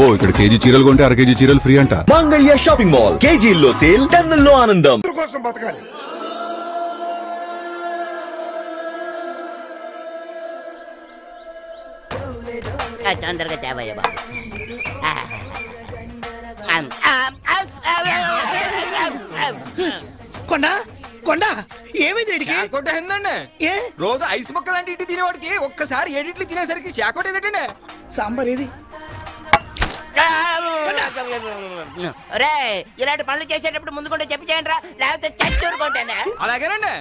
అబ్బో ఇక్కడ కేజీ చీరలు కొంటే అర కేజీ చీరలు ఫ్రీ అంట. మంగళ్య షాపింగ్ మాల్, కేజీల్లో సేల్, టన్నుల్లో ఆనందం. కోసం బతకాలి. తొందరగా తేవయ్య బాబు. కొండ కొండ ఏమైంది వీడికి? శాకోట ఏందండి? ఏ రోజు ఐస్ ముక్క లాంటి ఇడ్లీ తినేవాడికి ఒక్కసారి ఏడిట్లు తినేసరికి శాకోట ఏదంటే సాంబార్ ఏది? రే, ఇలాంటి పనులు చేసేటప్పుడు ముందు కూడా చెప్పి చేయండి రా, లేకపోతే చచ్చూరుకుంటానే. అలాగేనండి.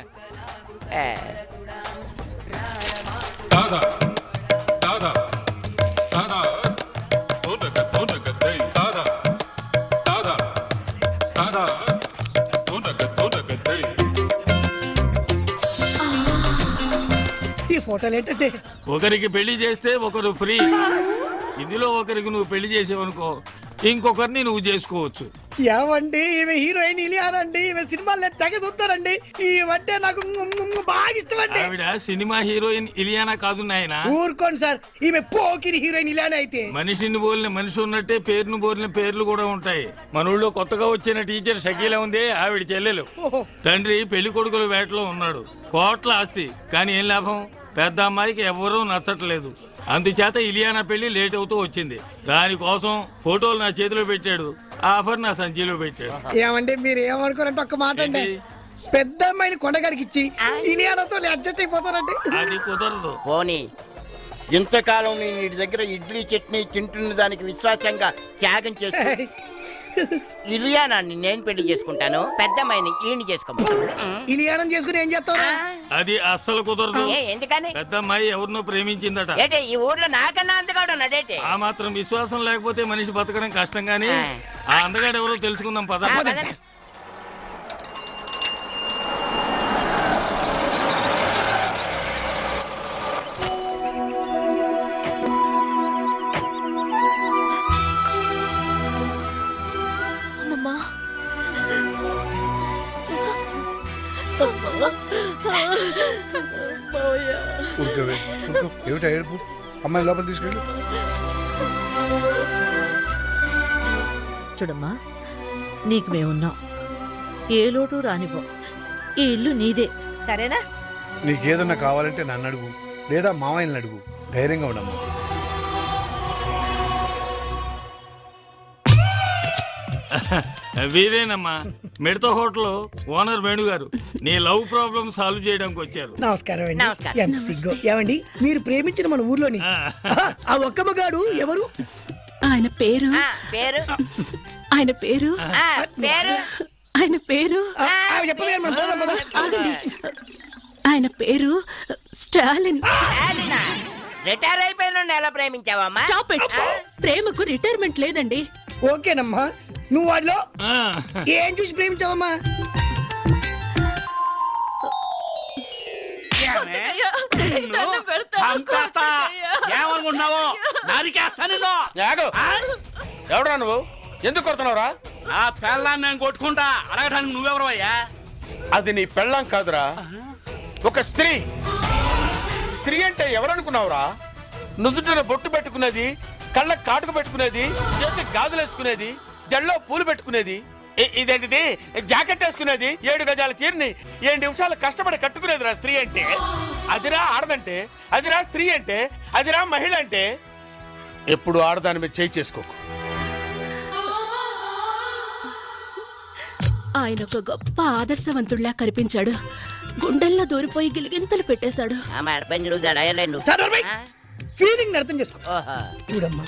ఈ ఫోటోలు ఏంటంటే ఒకరికి పెళ్లి చేస్తే ఒకరు ఫ్రీ. ఇందులో ఒకరికి నువ్వు పెళ్లి చేసేవనుకో ఇంకొకరిని నువ్వు చేసుకోవచ్చు. ఏమండి ఈమె హీరోయిన్ ఇలియానా అండి, ఈమె సినిమాలు తెగ చూస్తారండి. ఈమంటే నాకు బాగా ఇష్టం అండి. ఆవిడ సినిమా హీరోయిన్ ఇలియానా కాదు నాయన. ఊరుకోండి సార్, ఈమె పోకిరి హీరోయిన్ ఇలియానా అయితే. మనిషిని పోలిన మనిషి ఉన్నట్టే పేరును పోలిన పేర్లు కూడా ఉంటాయి. మన ఊళ్ళో కొత్తగా వచ్చిన టీచర్ షకీలా ఉంది, ఆవిడ చెల్లెలు. తండ్రి పెళ్లి కొడుకుల వేటలో ఉన్నాడు, కోట్ల ఆస్తి. కానీ ఏం లాభం, పెద్ద అమ్మాయికి ఎవరూ నచ్చట్లేదు. అందుచేత ఇలియానా పెళ్లి లేట్ అవుతూ వచ్చింది. దానికోసం ఫోటోలు నా చేతిలో పెట్టాడు, ఆఫర్ నా సంచిలో పెట్టాడు. ఏమండి మీరు ఏమనుకోరంటే ఒక్క మాట అండి, పెద్ద అమ్మాయిని కొండగారికి ఇచ్చి ఇలియానాతో అడ్జస్ట్ అయిపోతారండి. అది కుదరదు. పోనీ ఇంతకాలం నేను ఇంటి దగ్గర ఇడ్లీ చట్నీ తింటున్న దానికి విశ్వాసంగా త్యాగం చేస్తూ ఇలియానాన్ని నేను పెళ్లి చేసుకుంటాను, పెద్దమ్మాయిని ఈయన చేసుకోమను. ఇలియానం చేసుకుని ఏం చేస్తావు? అది అస్సలు కుదరదు. ఎందుకని? పెద్ద అమ్మాయి ఎవరినో ప్రేమించిందట. ఏంటి ఈ ఊర్లో నాకన్నా అందగాడు ఉన్నాడేంటి? ఆ మాత్రం విశ్వాసం లేకపోతే మనిషి బతకడం కష్టం. గానీ ఆ అందగాడు ఎవరో తెలుసుకుందాం పద. ఏమిటా ఏడుపు? అమ్మాయి లోపల తీసుకెళ్ళు. చూడమ్మా, నీకు మేమున్నాం, ఏ లోటు రానివ్వం. ఈ ఇల్లు నీదే, సరేనా? నీకేదన్నా కావాలంటే నన్ను అడుగు, లేదా మామయ్యని అడుగు. ధైర్యంగా ఉండమ్మా. వీరేనమ్మా, మిడత హోటల్ ఓనర్ వేణు గారు. నీ లవ్ ప్రాబ్లం సాల్వ్ చేయడానికి వచ్చారు. నమస్కారం అండి. నమస్కారం. ఎంత సిగ్గు. ఏమండి మీరు ప్రేమించిన మన ఊర్లోని ఆ ఒక్క మగాడు ఎవరు? ఆయన పేరు పేరు ఆయన పేరు పేరు ఆయన పేరు చెప్పలేదు మనం పోదాం, పోదాం. ఆగండి. ఆయన పేరు స్టాలిన్. రిటైర్ అయిపోయిన ఎలా ప్రేమించావమ్మా? Stop it. ప్రేమకు రిటైర్మెంట్ లేదండి. ఓకేనమ్మా, నువ్వు వాడిలో ఏం చూసి ప్రేమించావమ్మా? ఏమనుకుంటున్నావు? నరికేస్తా నిన్ను. ఎవడరా నువ్వు? ఎందుకు కొడుతున్నావురా? ఆ పెళ్ళాన్ని నేను కొట్టుకుంటా. అడగటానికి నువ్వెవరు అయ్యా? అది నీ పెళ్ళాం కాదురా, ఒక స్త్రీ. స్త్రీ అంటే ఎవరనుకున్నావురా? నుదుటిన బొట్టు పెట్టుకునేది, కళ్ళ కాటుకు పెట్టుకునేది, చేతి గాజులు వేసుకునేది, జల్లో పూలు పెట్టుకునేది, ఇదేంటిది జాకెట్ వేసుకునేది, 7 గజాల చీరని 7 నిమిషాలు కష్టపడి కట్టుకునేదిరా స్త్రీ అంటే. అదిరా ఆడదంటే, అదిరా స్త్రీ అంటే, అదిరా మహిళ అంటే. ఎప్పుడు ఆడదాని మీద చేయి చేసుకోకు. ఆయన ఒక గొప్ప ఆదర్శవంతుడిలా కనిపించాడు. గుండెల్లో దూరిపోయి గిలిగింతలు పెట్టేశాడు. ఫీలింగ్ అర్థం చేసుకో. చూడమ్మా,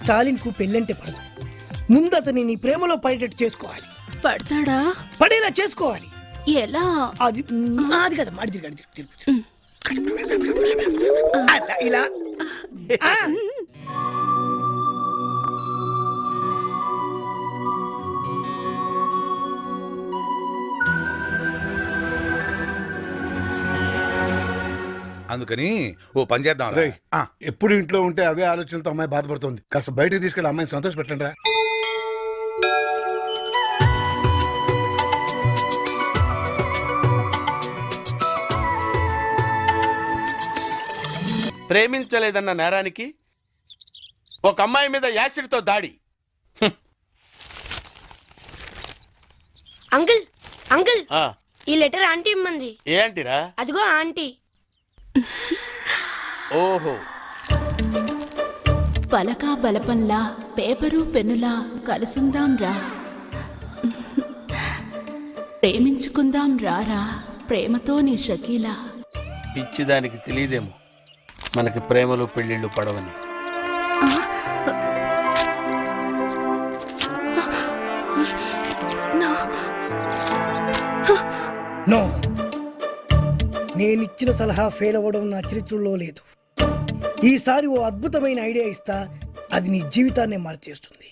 స్టాలిన్ కు పెళ్ళంటే పడదు. ముందు అతని నీ ప్రేమలో పడేటట్టు చేసుకోవాలి. పడతాడా? పడేలా చేసుకోవాలి. ఎలా? అది అది కదా మాడి తిరుగు ఇలా. అందుకని ఓ పని చేద్దాం. ఎప్పుడు ఇంట్లో ఉంటే అవే ఆలోచనలతో అమ్మాయి బాధపడుతుంది. కాస్త బయటకు తీసుకెళ్ళి అమ్మాయిని సంతోష పెట్టండి రా. ప్రేమించలేదన్న నేరానికి ఒక అమ్మాయి మీద యాసిడ్తో దాడి. అంకుల్ అంకుల్ ఆ, ఈ లెటర్ ఆంటీ ఇమ్మంది. ఏంటిరా? అదిగో ఆంటీ. ఓహో, పలక బలపంలా పేపరు పెన్నులా కలుసుందాం రా, ప్రేమించుకుందాం రారా, ప్రేమతో నీ షకీలా. పిచ్చిదానికి తెలియదేమో మనకి ప్రేమలు పెళ్ళిళ్ళు పడవని. నో, నేనిచ్చిన సలహా ఫెయిల్ అవ్వడం నా చరిత్రలో లేదు. ఈసారి ఓ అద్భుతమైన ఐడియా ఇస్తా, అది నీ జీవితాన్నే మార్చేస్తుంది.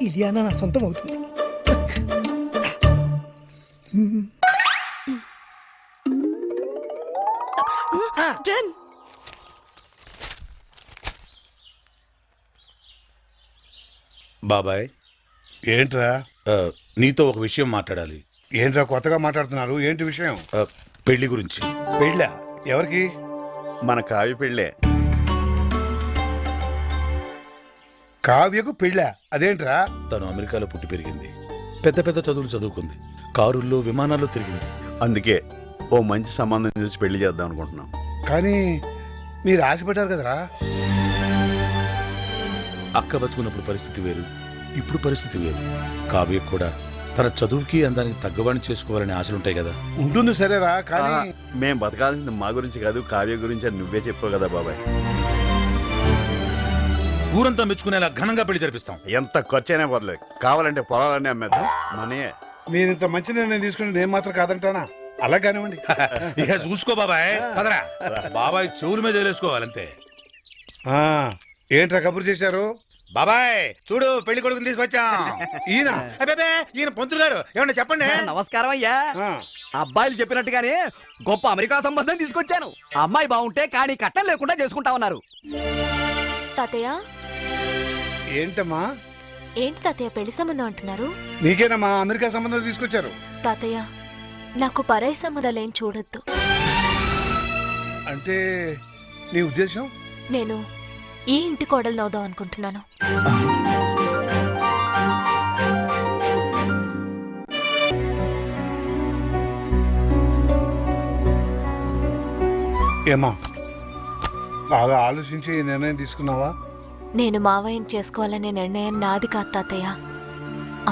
ఇలియానా నా సొంతం అవుతుంది. బాబాయ్ ఏంట్రా? నీతో ఒక విషయం మాట్లాడాలి. ఏంట్రా కొత్తగా మాట్లాడుతున్నారు? ఏంటి విషయం? పెళ్లి గురించి. పెళ్ళా? ఎవరికి? మన కావి పెళ్ళే. కావ్యకు పెళ్ళా? అదేంట్రా? తను అమెరికాలో పుట్టి పెరిగింది, పెద్ద పెద్ద చదువులు చదువుకుంది, కారుల్లో విమానాల్లో తిరిగింది. అందుకే ఓ మంచి సంబంధం చూసి పెళ్లి చేద్దాం అనుకుంటున్నాం. కానీ మీరు ఆశపడ్డారు కదరా. అక్క బతుకున్నప్పుడు పరిస్థితి వేరు, ఇప్పుడు పరిస్థితి వేరు. కావ్యకు కూడా తన చదువుకి అందానికి తగ్గవాడిని చేసుకోవాలనే ఆశలుంటాయి కదా. ఉంటుంది సరేరా, కానీ మేం బతకాల్సింది మా గురించి కాదు, కావ్య గురించి అని నువ్వే చెప్పావు కదా బాబాయ్. ఊరంతా మెచ్చుకునేలా ఘనంగా పెళ్లి జరిపిస్తాం. ఎంత ఖర్చైనా పర్లేదు, కావాలంటే పొలాలన్నీ అమ్మేద్దాం, మనయే. మీరు ఇంత మంచి నిర్ణయం తీసుకుని నేను మాత్రం కాదంటానా? అలా కానివ్వండి. ఇక చూసుకో బాబాయ్, పదరా. బాబాయ్ చెవుల మీద వేసుకోవాలంతే. ఏంట్రా కబురు చేశారు? బాబాయ్ చూడు, పెళ్లి కొడుకుని తీసుకొచ్చాం. ఈయన ఈయన పంతులు గారు, ఏమన్నా చెప్పండి. నమస్కారం అయ్యా. అబ్బాయిలు చెప్పినట్టుగానే గొప్ప అమెరికా సంబంధం తీసుకొచ్చాను. అమ్మాయి బాగుంటే కానీ కట్నం లేకుండా చేసుకుంటా ఉన్నారు. తాతయ్య ఏంటమ్మా? ఏంటి తాతయ్య పెళ్లి సంబంధం అంటున్నారు? నీకేనమ్మా అమెరికా సంబంధం తీసుకొచ్చారు. తాతయ్య నాకు పరాయి సంబంధాలేం చూడొద్దు. అంటే నీ ఉద్దేశం? నేను ఈ ఇంటి కోడలు అవుదాం అనుకుంటున్నాను. ఏమా బాగా ఆలోచించి ఈ నిర్ణయం తీసుకున్నావా? నేను మావయ్యని చేసుకోవాలనే నిర్ణయం నాది కాదు తాతయ్య,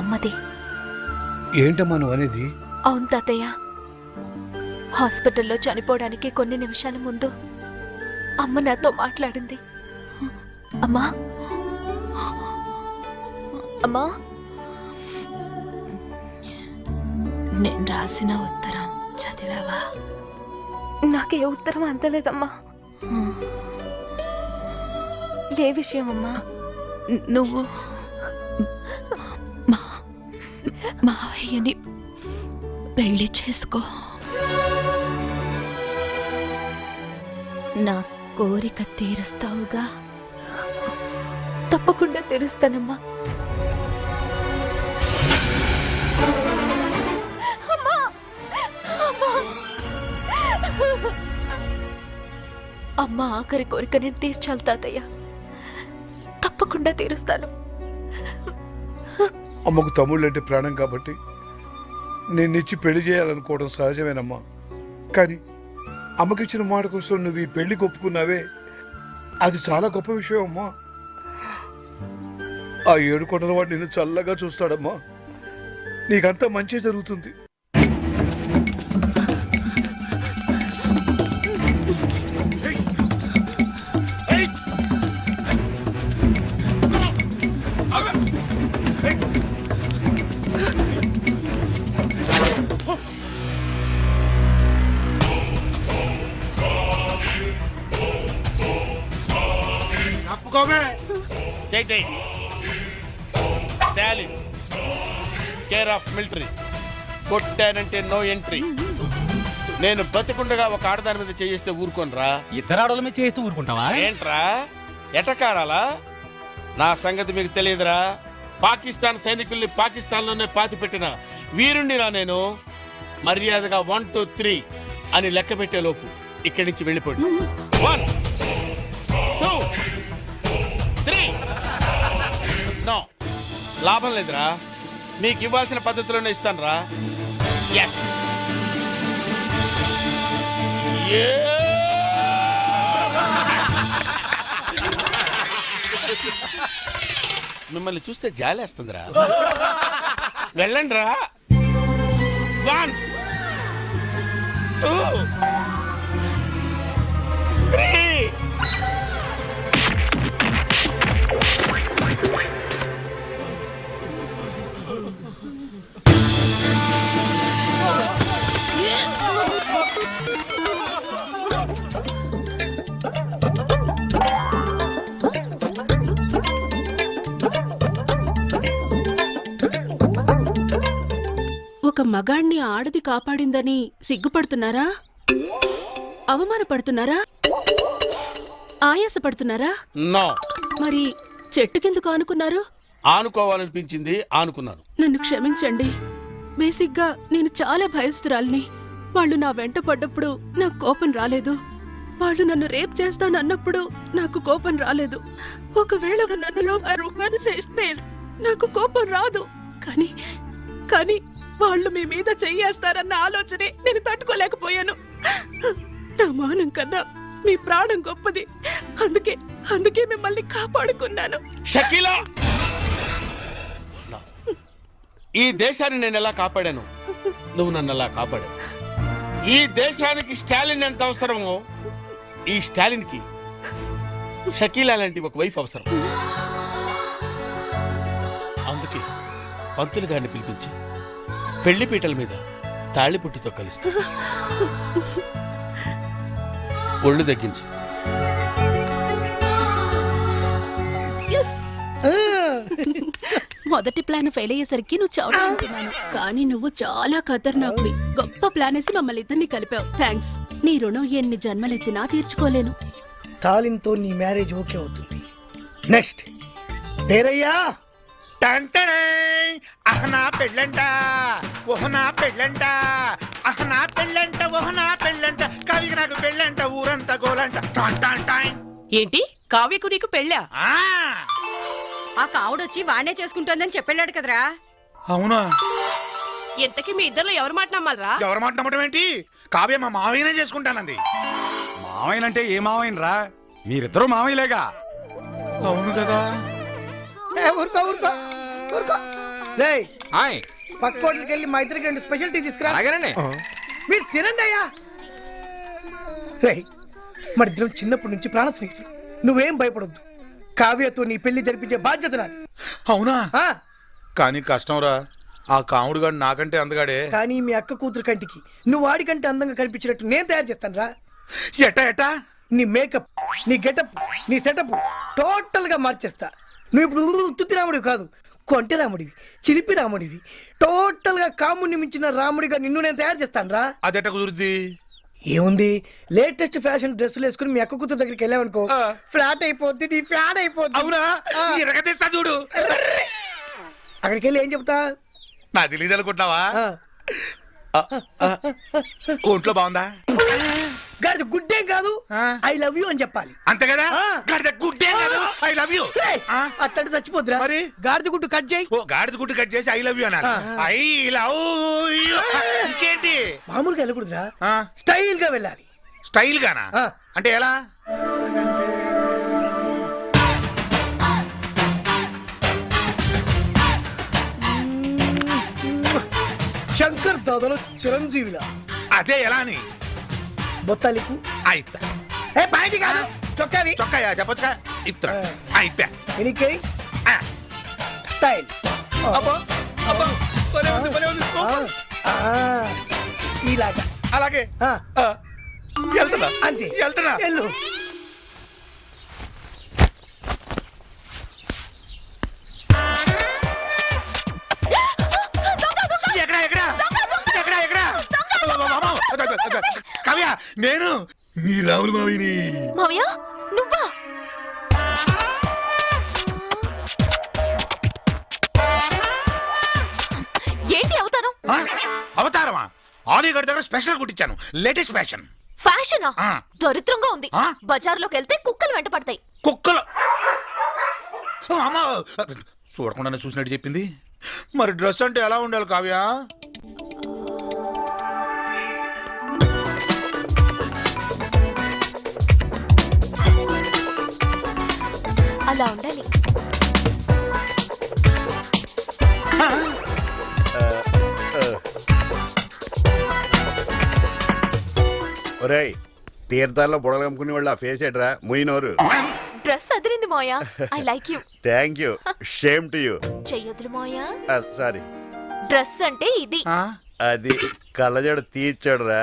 అమ్మది. ఏంటమ్మా నువ్వు అనేది? అవును తాతయ్య, హాస్పిటల్లో చనిపోవడానికి కొన్ని నిమిషాల ముందు అమ్మ నాతో మాట్లాడింది. అమ్మా అమ్మా, నేను రాసిన ఉత్తరం చదివావా? నాకే ఉత్తరం అందలేదమ్మా. ఏ విషయం అమ్మా? నువ్వు మావయ్యని పెళ్లి చేసుకో. నా కోరిక తీరుస్తావుగా? తప్పకుండా తీరుస్తానమ్మా. అమ్మ ఆఖరి కోరిక నేను తీర్చాలి తాతయ్య, తప్పకుండా తీరుస్తాను. అమ్మకు తమ్ముళ్ళు అంటే ప్రాణం కాబట్టి నిన్నిచ్చి పెళ్లి చేయాలనుకోవడం సహజమేనమ్మా. కానీ అమ్మకిచ్చిన మాట కోసం నువ్వు ఈ పెళ్లి ఒప్పుకున్నావే, అది చాలా గొప్ప విషయం అమ్మా. ఆ 7 కొండల వాడు నిన్ను చల్లగా చూస్తాడమ్మా. నీకంతా మంచి జరుగుతుంది. Care of military. కొట్టానంటే నో ఎంట్రీ. నేను బతికుండగా ఒక ఆడదాని మీద చేయిస్తే ఊరుకోనరా? ఇద్దరు ఆడోళ్ళ మీద చేస్తూ ఊరుకుంటావా? ఏంట్రా ఎటకారాలా? నా సంగతి మీకు తెలియదురా. పాకిస్తాన్ సైనికుల్ని పాకిస్తాన్లోనే పాతి పెట్టిన వీరుణ్ణిరా నేను. మర్యాదగా 1 2 3 అని లెక్క పెట్టే లోపు ఇక్కడి నుంచి వెళ్ళిపోండి. 1 2 3 నో లాభం లేదురా, మీకు ఇవ్వాల్సిన పద్ధతిలోనే ఇస్తాను రా. ఎస్ మిమ్మల్ని చూస్తే జాలేస్తుందిరా. వెళ్ళండి రా. 1 2 3 ఒక మగాణ్ణి ఆడది కాపాడిందని సిగ్గుపడుతున్నారా? అవమానపడుతున్నారా? ఆయాసపడుతున్నారా? నో. మరి చెట్టు కిందకు ఆనుకున్నారు? ఆనుకోవాలనిపించింది, ఆనుకున్నాను. నన్ను క్షమించండి. బేసిక్గా నేను చాలా భయస్తురాల్ని. వాళ్ళు నా వెంట పడ్డప్పుడు నాకు కోపం రాలేదు. వాళ్ళు నన్ను రేప్ చేస్తానన్నప్పుడు నాకు కోపం రాలేదు. ఒకవేళ నన్నులో నాకు కోపం రాదు. కానీ వాళ్ళు మీ మీద చెయ్యేస్తారన్న ఆలోచనే నేను తట్టుకోలేకపోయాను. నా మానం కన్నా మీ ప్రాణం గొప్పది. అందుకే మిమ్మల్ని కాపాడుకున్నాను. షకీలా, ఈ దేశాన్ని నేను ఎలా కాపాడాను, నువ్వు నన్ను అలా కాపాడావు. ఈ దేశానికి స్టాలిన్ ఎంత అవసరమో, ఈ స్టాలిన్ కి షకీలా లాంటి ఒక వైఫ్ అవసరం. అందుకే పంతులు గారిని పిలిపించి పెళ్లిపీటల మీద తాళిపుట్టుతో కలుస్తా. ఒళ్ళు తగ్గించు. మొదటి ప్లాన్ ఫెయిల్ అయ్యేసరికి నువ్వు చావుతున్నాను, కానీ నువ్వు చాలా ఖతర్నాకువి. గొప్ప ప్లాన్ వేసి మమ్మల్ని ఇద్దరిని కలిపావు. థ్యాంక్స్. నీ రుణం ఎన్ని జన్మలెత్తినా తీర్చుకోలేను. తాలింతో నీ మ్యారేజ్ ఓకే అవుతుంది. నెక్స్ట్ పేరయ్యా. టంటడే అహనా పెళ్ళంట ఓహనా పెళ్ళంట అహనా పెళ్ళంట ఓహనా పెళ్ళంట కవికి నాకు పెళ్ళంట ఊరంతా గోలంట. ఏంటి కావ్యకు నీకు పెళ్ళా? ఆ ఆ కావుడొచ్చి వాణ్ణే చేసుకుంటోందని చెప్పాడు కదరా. అవునా? ఇంతకీ మీ ఇద్దరు ఎవరు మాట నమ్మాలరా? ఎవరు మాట నమ్మటం ఏంటి? కావ్య మా మావయ్యనే చేసుకుంటానంది. మావయ్యనంటే ఏ మావయ్యనరా? మీరిద్దరూ మావయ్యలేగా. అవును కదా. ఊరుకో ఊరుకో ఊరుకో. రేయ్ పక్క హోటల్కి వెళ్ళి మా ఇద్దరికి 2 స్పెషల్ టీ తీసుకురా. మీరు తినండి అయ్యా. రేయ్ మరి ఇద్దరం చిన్నప్పటి నుంచి ప్రాణ స్నేహితులు. నువ్వేం భయపడొద్దు. కావ్యతో నీ పెళ్లి జరిపించే బాధ్యత నాది. అవునా? ఆ, కానీ కష్టం రా. ఆ కాముడు గాడు నాకంటే అందగాడే. కానీ మీ అక్క కూతురు కంటికి నువ్వు వాడికంటే అందంగా కనిపించినట్టు నేను తయారు చేస్తాను రా. ఎట్టా ఎట్టా? నీ మేకప్, నీ గెటప్, నీ సెటప్ టోటల్ గా మార్చేస్తా. నువ్వు ఇప్పుడు తుత్తి రాముడివి కాదు, కొంటె రాముడివి, చిలిపి రాముడివి. టోటల్ గా కాముడిని మించిన రాముడిగా నిన్ను నేను తయారు చేస్తాను రా. అదెట్ట కుదురుద్ది? ఏముంది, లేటెస్ట్ ఫ్యాషన్ డ్రెస్సులు వేసుకుని మీ అక్క కూతురు దగ్గరికి వెళ్ళావనుకో, ఫ్లాట్ అయిపోద్ది, నీ ఫ్యాన్ అయిపోద్ది. అవునా? ఎరగదీస్తా చూడు. అక్కడికి వెళ్ళి ఏం చెప్తా? నా తెలియదు అనుకుంటున్నావా? ఒంట్లో బాగుందా? గాడిద గుడ్డేం కాదు, ఐ లవ్ యూ అని చెప్పాలి. అంతే కదా? గాడిద గుడ్డే కాదు, ఐ లవ్ యూ. అట్టడి చచ్చిపోద్దురా. మరి గాడిద గుడ్డు కట్ చేయి. ఓ గాడిద గుడ్డు కట్ చేసి ఐ లవ్ యూ అన్నారు. I love you. ఇంకేంటి? మామూలుగా వెళ్ళకూడదురా, స్టైల్ గా వెళ్ళాలి. స్టైల్ గానా? అంటే ఎలా? శంకర్ దాదాలో చిరంజీవిలా. అదే ఎలా అని? బొత్తాలికు అయితా. ఏ పాయింట్ కాదు, చొక్కావి. చొక్కాయా చెప్పొచ్చుగా. ఇత్తా అయిపోయా. ఎనికై స్టైల్. ఇలాగా అలాగే వెళ్తున్నా. అంతే, వెళ్తున్నా. వెళ్ళు. కవ్య, నేను నీ రాములు మావిని. మావయ్య నువ్వా? ఏంటి అవతారం? అవతారమా? ఆలీ గడి దగ్గర స్పెషల్ కుట్టించాను, లేటెస్ట్ ఫ్యాషన్. ఫ్యాషనా? ఆ. దరిద్రంగా ఉంది. ఆ? బజార్లోకి వెళ్తే కుక్కలు వెంట పడతాయి. కుక్కలు. అమ్మా చూడకుండానే చూసినట్టు చెప్పింది. మరి డ్రెస్ అంటే ఎలా ఉండాలి కావ్య? అలా ఉండాలి. ఒరేయ్, తీర్థాల్లో బుడలు కమ్ముకునే వాళ్ళు ఆ ఫేస్ ఏట్రా ముయినోరు. డ్రెస్ అదిరింది మోయా. I like you. Thank you. Shame to you. చెయ్యొద్దులు మోయా. సారీ. డ్రెస్ అంటే ఇది. అది కళ్ళజోడు తీర్చాడురా.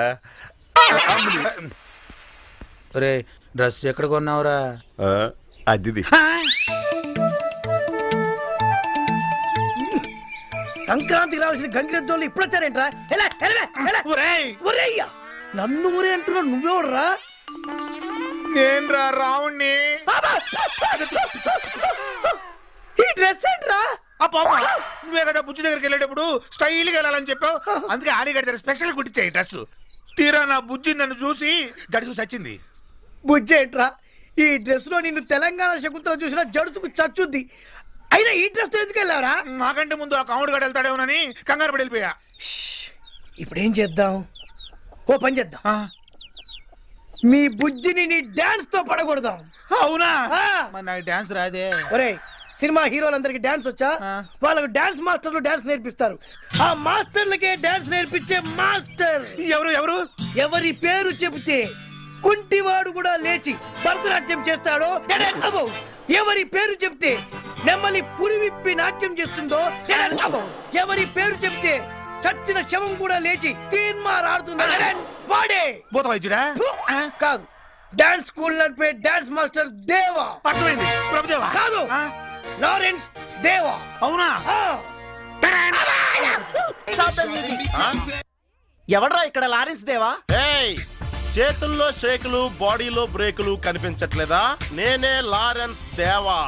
రే డ్రెస్ ఎక్కడ కొన్నావురా? అది సంక్రాంతికి రావాల్సిన గంగిరెద్దోళ్ళు ఇప్పుడు వచ్చారేంట్రా? నన్ను ఊరే అంటున్నావు, నువ్వెవడరా? నేను రా రావుణ్ణి. ఈ డ్రెస్ ఏంట్రా? నువ్వే కదా బుజ్జి దగ్గరికి వెళ్ళేటప్పుడు స్టైల్ గా వెళ్ళాలని చెప్పావు. అందుకే ఆడిగడి దగ్గర స్పెషల్ కుట్టించాయి డ్రెస్. తీరా నా బుజ్జి నన్ను చూసి జడుసు చచ్చింది. బుజ్జి ఏంట్రా? ఈ డ్రెస్ లో నిన్ను తెలంగాణ శకుంతల చూసిన జడుసుకు చచ్చుద్ది. అయినా ఈ డ్రెస్ ఎందుకు వెళ్ళావరా? నాకంటే ముందు ఆ కాముడు గడ వెళ్తాడేమోనని కంగారు పడి వెళ్ళిపోయా. ఇప్పుడేం చేద్దాం? ఓ పని చేద్దాం, మీ బుజ్జిని నీ డాన్స్ తో పడగొడదాం. అవునా? ఆ. మరి నాకు డాన్స్ రాదే. ఒరేయ్, సినిమా హీరోలందరికి డాన్స్ వచ్చా? వాళ్ళకు డాన్స్ మాస్టర్లు డాన్స్ నేర్పిస్తారు. ఆ మాస్టర్లకే డాన్స్ నేర్పించే మాస్టర్ ఎవరు ఎవరు? ఎవరి పేరు చెబితే కుంటివాడు కూడా లేచి భరతనాట్యం చేస్తాడో అబ్బో, ఎవరి పేరు చెప్తే నెమ్మలి పురి విప్పి నాట్యం చేస్తుందో అబ్బో, ఎవరి పేరు చెప్తే చచ్చిన శవం కూడా లేచి తీన్మార్ ఆడుతుందో వాడే. భూత వైద్యుడా? కాదు, డాన్స్ స్కూల్ నడిపే డాన్స్ మాస్టర్ దేవా. అర్థమైంది. ప్రభుదేవా కాదు, లారెన్స్ దేవా. అవునా? ఎవడ్రా ఇక్కడ లారెన్స్ దేవా? ఏయ్, చేతుల్లో షేకులు బాడీలో బ్రేకులు కనిపించట్లేదా? నేనే లారెన్స్ దేవా.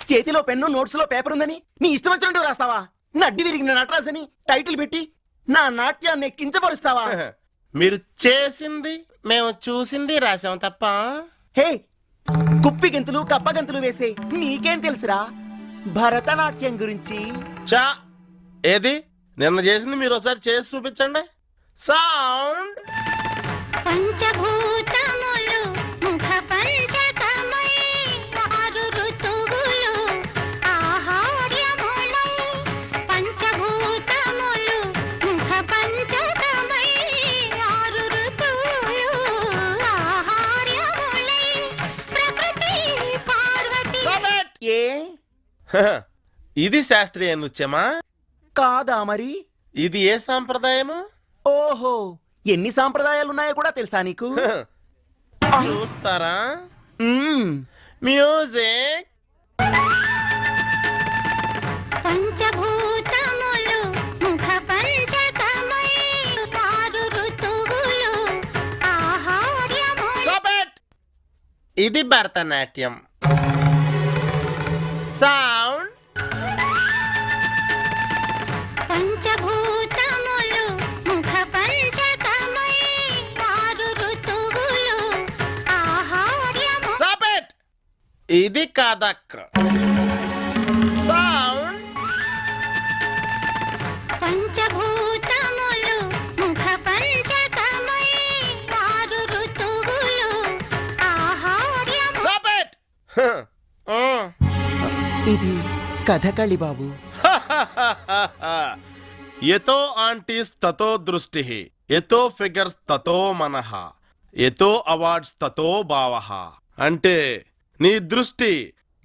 చేతిలో పెన్ను నోట్స్ లో పేపర్ ఉందని నీ ఇష్టం వచ్చినట్టు రాస్తావా? నడ్డి విరిగిన నటరాజ్ అని టైటిల్ పెట్టి నా నాట్యాన్ని కించపరుస్తావా? మీరు చేసింది మేము చూసింది రాసాం తప్ప. హే, కుప్పి గెంతులు కప్ప గెంతులు వేసే నీకేం తెలుసురా భరతనాట్యం గురించి? చా, ఏది నిన్న చేసింది మీరు ఒకసారి చేసి చూపించండి. సౌండ్. పంచభూతములు ముఖ పంచకమై ఆరు ఋతువులు ఆహార్యములై. పంచభూతములు ముఖ పంచకమై ఆరు ఋతువులు ఆహార్యములై. ప్రకృతి పార్వతి. ఏ ఇది శాస్త్రీయ నృత్యమా? కాదా మరి? ఇది ఏ సాంప్రదాయము? ఓహో, ఎన్ని సాంప్రదాయాలున్నాయో కూడా తెలుసా నీకు? చూస్తారా? మ్యూజిక్. పంచభూతములు ముఖ పంచకమై ఆరు ఋతువులు ఆహార్యములై. Stop it! ఇది భరతనాట్యం. సౌండ్. పంచభూతములు ముఖ పంచకమై ఆరు ఋతువులు ఆహార్యములై. Stop it! ఇది కథక్. సౌండ్. పంచభూతములు ముఖ పంచకమై ఆరు ఋతువులు ఆహార్యములై. Stop it! ఇది కథకళి బాబు. ఎతో ఆంటీస్ తతో దృష్టి, ఎతో ఫిగర్స్ తతో మనః, ఎతో అవార్డ్స్ తతో భావః. అంటే నీ దృష్టి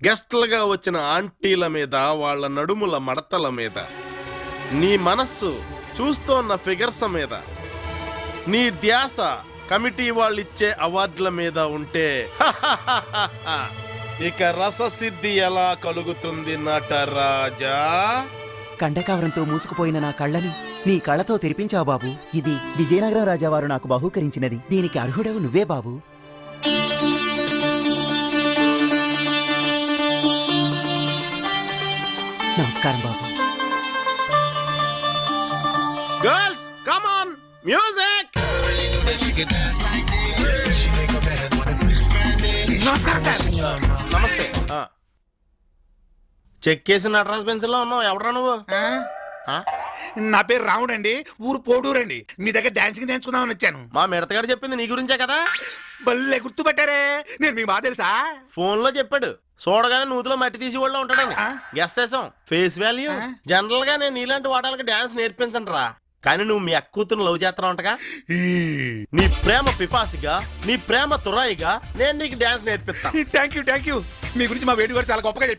గెస్ట్లుగా వచ్చిన ఆంటీల మీద, వాళ్ళ నడుముల మడతల మీద, నీ మనస్సు చూస్తోన్న ఫిగర్స్ మీద, నీ ధ్యాస కమిటీ వాళ్ళిచ్చే అవార్డుల మీద ఉంటే ఇక రససిద్ధి ఎలా కలుగుతుంది నటరాజా? కండకావరంతో మూసుకుపోయిన నా కళ్ళని నీ కళ్ళతో తెరిపించావు బాబు. ఇది విజయనగరం రాజావారు నాకు బహూకరించినది. దీనికి అర్హుడవు నువ్వే బాబు. నమస్కారం బాబు. Girls come on, music. నమస్తే. చెక్కేసి నటరాజ్ పెన్సిల్ లో ఉన్నావు ఎవడరా నువ్వు ఆ? నా పేరు రాముడు అండి, ఊరు పోడూరండి. మీ దగ్గర డాన్సింగ్ నేర్చుకుందామని వచ్చాను. మా మిడతగాడు చెప్పింది నీ గురించే కదా. భలే గుర్తుపట్టారే, నేను మీకు బాగా తెలుసా? ఫోన్ లో చెప్పాడు, చూడగానే నూతిలో మట్టి తీసి వాళ్ళు ఉంటాడని. గెస్ చేసాం. Face value. జనరల్ గా నేను నీలాంటి వాటాలకి డాన్స్ నేర్పించండి రా, కానీ నువ్వు మీ అక్క కూతురు లవ్ చేస్తున్నావు అంటగా. నీ ప్రేమ పిపాసిగా, నీ ప్రేమ తురాయిగా నేను నీకు డాన్స్ నేర్పిస్తా. థ్యాంక్ యూ మీ గురించి మా వేడి గారు చాలా గొప్పగా చెప్పారు.